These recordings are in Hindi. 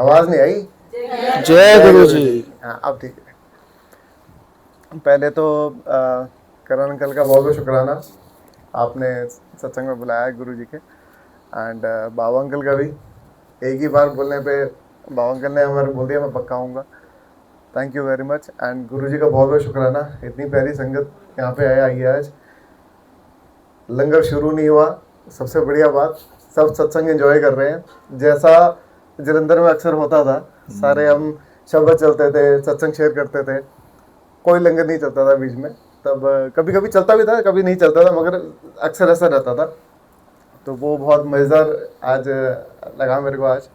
आवाज नहीं आई। जय गुरु जी। हाँ अब ठीक है। पहले तो करण अंकल का बहुत बहुत शुक्राना, आपने सत्संग में बुलाया है गुरु जी के। एंड बाबा अंकल का भी, एक ही बार बोलने पे बाबा अंकल ने हमारे बोल दिया मैं पक्का आऊँगा। Thank you very much. And गुरु जी का बहुत बहुत शुक्राना, इतनी प्यारी संगत यहाँ पे आई है आज। लंगर शुरू नहीं हुआ, सबसे बढ़िया बात, सब सत्संग एंजॉय कर रहे हैं जैसा जलंधर में अक्सर होता था। सारे हम शब्द चलते थे, सत्संग शेयर करते थे, कोई लंगर नहीं चलता था बीच में। तब कभी कभी चलता भी था, कभी नहीं चलता था, मगर अक्सर ऐसा रहता था। तो वो बहुत मज़ेदार आज लगा मेरे को। आज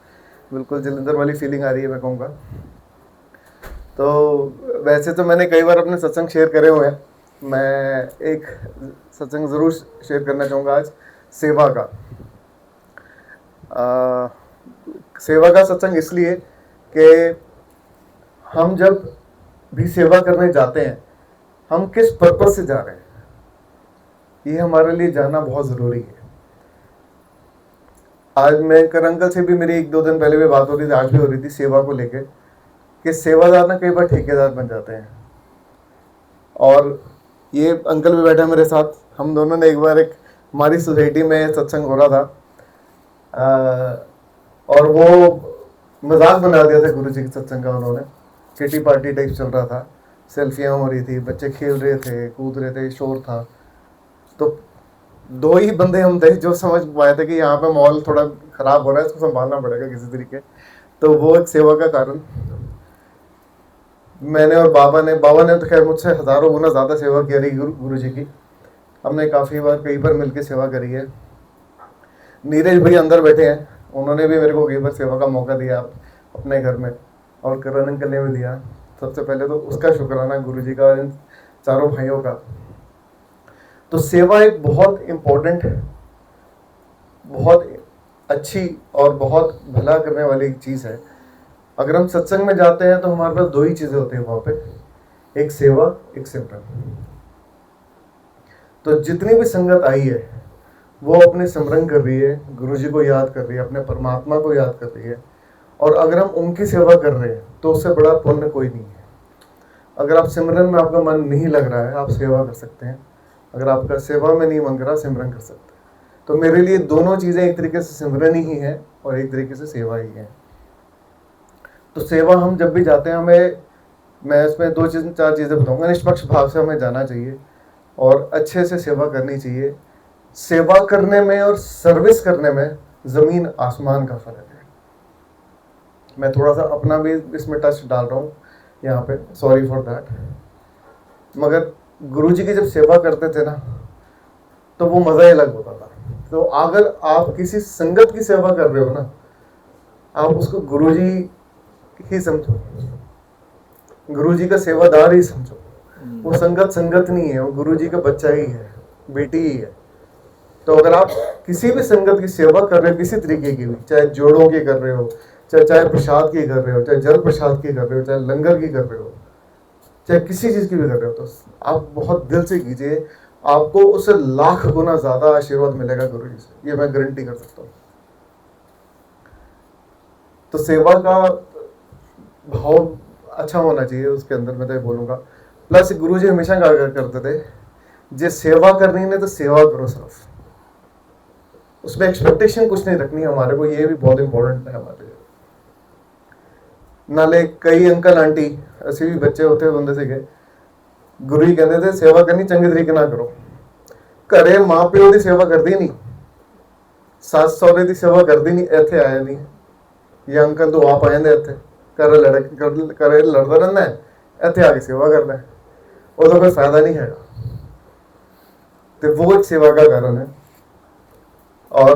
बिल्कुल जलंधर वाली फीलिंग आ रही है मैं कहूँगा। तो वैसे तो मैंने कई बार अपने सत्संग शेयर करे हुए हैं, मैं एक सत्संग ज़रूर शेयर करना चाहूँगा आज, सेवा का। सेवा का सत्संग इसलिए कि हम जब भी सेवा करने जाते हैं, हम किस पर्पस से जा रहे हैं, ये हमारे लिए जानना बहुत ज़रूरी है। आज मैं करण अंकल से भी मेरी 1-2 दिन पहले भी बात हो रही थी, आज भी हो रही थी, सेवा को लेके कि सेवादार ना कई बार ठेकेदार बन जाते हैं। और ये अंकल भी बैठा मेरे साथ, हम दोनों ने एक बार एक हमारी सोसाइटी में सत्संग हो रहा था, और वो मजाक बना दिया था गुरु जी के सत्संग का। उन्होंने किटी पार्टी टाइप चल रहा था, सेल्फियाँ हो रही थी, बच्चे खेल रहे थे, कूद रहे थे, शोर था। तो 2 ही बंदे हम थे जो समझ पाए थे कि यहाँ पे माहौल थोड़ा खराब हो रहा है, इसको संभालना पड़ेगा किसी तरीके। तो वो एक सेवा का कारण, मैंने और बाबा ने तो खैर मुझसे हज़ारों गुना ज़्यादा सेवा करी गुरु जी की। हमने काफ़ी बार कई बार मिलकर सेवा करी है। नीरज भाई अंदर बैठे हैं, उन्होंने भी मेरे को कई बार सेवा का मौका दिया अपने घर में, और करण अंकल ने भी दिया। सबसे पहले तो उसका शुक्राना गुरु जी का, इन चारों भाइयों का। तो सेवा एक बहुत इम्पोर्टेंट, बहुत अच्छी और बहुत भला करने वाली चीज़ है। अगर हम सत्संग में जाते हैं तो हमारे पास 2 ही चीज़ें होती हैं वहाँ पे, एक सेवा, एक सिमरन। तो जितनी भी संगत आई है वो अपने सिमरन कर रही है, गुरु जी को याद कर रही है, अपने परमात्मा को याद कर रही है। और अगर हम उनकी सेवा कर रहे हैं तो उससे बड़ा पुण्य कोई नहीं है। अगर आप सिमरन में आपका मन नहीं लग रहा है, आप सेवा कर सकते हैं। अगर आपका सेवा में नहीं मन कर रहा, सिमरन कर सकते हैं। तो मेरे लिए दोनों चीज़ें एक तरीके से सिमरन ही है और एक तरीके से सेवा ही है। तो सेवा हम जब भी जाते हैं, मैं इसमें 4 चीज़ें बताऊंगा। निष्पक्ष भाव से हमें जाना चाहिए और अच्छे से सेवा करनी चाहिए। सेवा करने में और सर्विस करने में ज़मीन आसमान का फ़र्क है। मैं थोड़ा सा अपना भी इसमें टच डाल रहा हूँ यहाँ पे, सॉरी फॉर दैट। मगर गुरुजी की जब सेवा करते थे ना, तो वो मज़ा ही अलग होता था। तो अगर आप किसी संगत की सेवा कर रहे हो ना, आप उसको गुरुजी ही समझो, गुरुजी का सेवादार ही समझो। वो संगत नहीं है, वो गुरुजी का बच्चा ही है, बेटी ही है। तो अगर आप किसी भी संगत की सेवा कर रहे हो, किसी तरीके की भी, चाहे जोड़ों की कर रहे हो, चाहे प्रसाद की कर रहे हो, चाहे जल प्रसाद की कर रहे हो, चाहे लंगर की कर रहे हो, चाहे किसी चीज़ की भी कर रहे हो, तो आप बहुत दिल से कीजिए, आपको उससे लाख गुना ज़्यादा आशीर्वाद मिलेगा गुरु जी से, ये मैं गारंटी कर सकता हूँ। तो सेवा का भाव अच्छा होना चाहिए उसके अंदर, मैं तो बोलूँगा। प्लस गुरु जी हमेशा कहा करते थे, जे सेवा करनी है तो सेवा करो सिर्फ, उसमें एक्सपेक्टेशन कुछ नहीं रखनी हमारे को। ये भी बहुत इंपॉर्टेंट है हमारे लिए। नाले कई अंकल आंटी ऐसे भी बच्चे होते बंदे से गए, गुरु जी कहते थे सेवा करनी चंगे तरीके ना करो। घरे माँ प्यो की सेवा करती नहीं, सस सौरे की सेवा करती नहीं, इतने आया नहीं ये अंकल तो आप आ जाते इतने घरे लड़ता रहना है, इतने आके सेवा करना है, उसका कोई फायदा नहीं है। तो वो एक सेवा का कारण है। और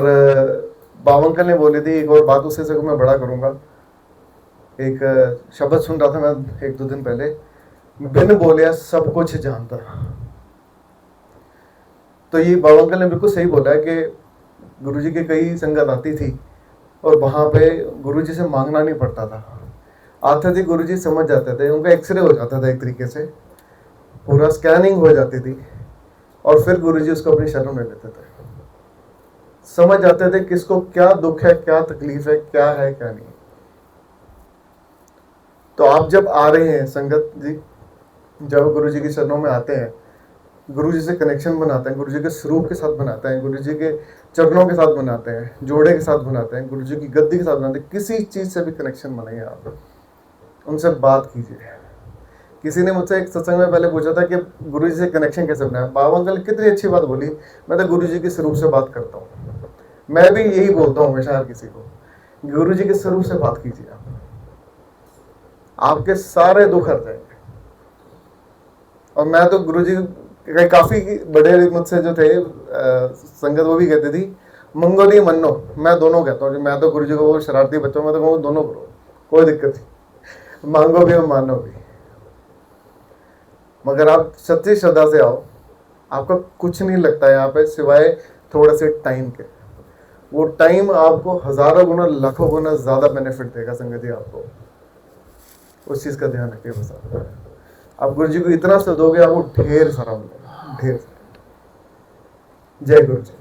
बाबा अंकल ने बोली थी एक और बात, उससे से मैं बड़ा करूँगा। एक शब्द सुन रहा था मैं 1-2 दिन पहले, बिन बोलिया सब कुछ जानता। तो ये बाबा अंकल ने बिल्कुल सही बोला है कि गुरुजी की कई संगत आती थी और वहाँ पे गुरुजी से मांगना नहीं पड़ता था, आते थे गुरुजी समझ जाते थे, उनका एक्सरे हो जाता था, एक तरीके से पूरा स्कैनिंग हो जाती थी, और फिर गुरुजी उसको अपनी शरण में लेते थे। समझ जाते थे किसको क्या दुख है, क्या तकलीफ है, क्या है क्या नहीं। तो आप जब आ रहे हैं संगत जी, जब गुरु जी के चरणों में आते हैं, गुरु जी से कनेक्शन बनाते हैं, गुरु जी के स्वरूप के साथ बनाते हैं, गुरु जी के चरणों के साथ बनाते हैं, जोड़े के साथ बनाते हैं, गुरु जी की गद्दी के साथ बनाते हैं, किसी चीज़ से भी कनेक्शन बनाइए आप, उनसे बात कीजिए। किसी ने मुझसे एक सत्संग में पहले पूछा था कि गुरु जी से कनेक्शन कैसे बनाए। बाबा अंकल कितनी अच्छी बात बोली, मैं तो गुरु जी के स्वरूप से बात करता हूँ। मैं भी यही बोलता हूँ हमेशा हर किसी को, गुरु जी के स्वरूप से बात कीजिए आप, आपके सारे दुख हट जाएंगे। और मैं तो गुरु जी काफी बड़े मुझसे जो थे संगत, वो भी कहती थी मंगो नहीं मनो, मैं दोनों कहता हूँ। मैं तो गुरु जी को शरारती बच्चों में तो कहूँ दोनों करो, कोई दिक्कत नहीं, मांगो भी और मानो भी, मगर आप सच्ची श्रद्धा से आओ, आपका कुछ नहीं लगता है यहाँ पे सिवाय थोड़े से टाइम के। वो टाइम आपको हजारों गुना लाखों गुना ज्यादा बेनिफिट देगा संगत जी। आपको उस चीज का ध्यान रखिए बस। आप गुरु जी को इतना सा दोगे, आपको ढेर सारा मिलेगा, ढेर सारा। जय गुरु जी।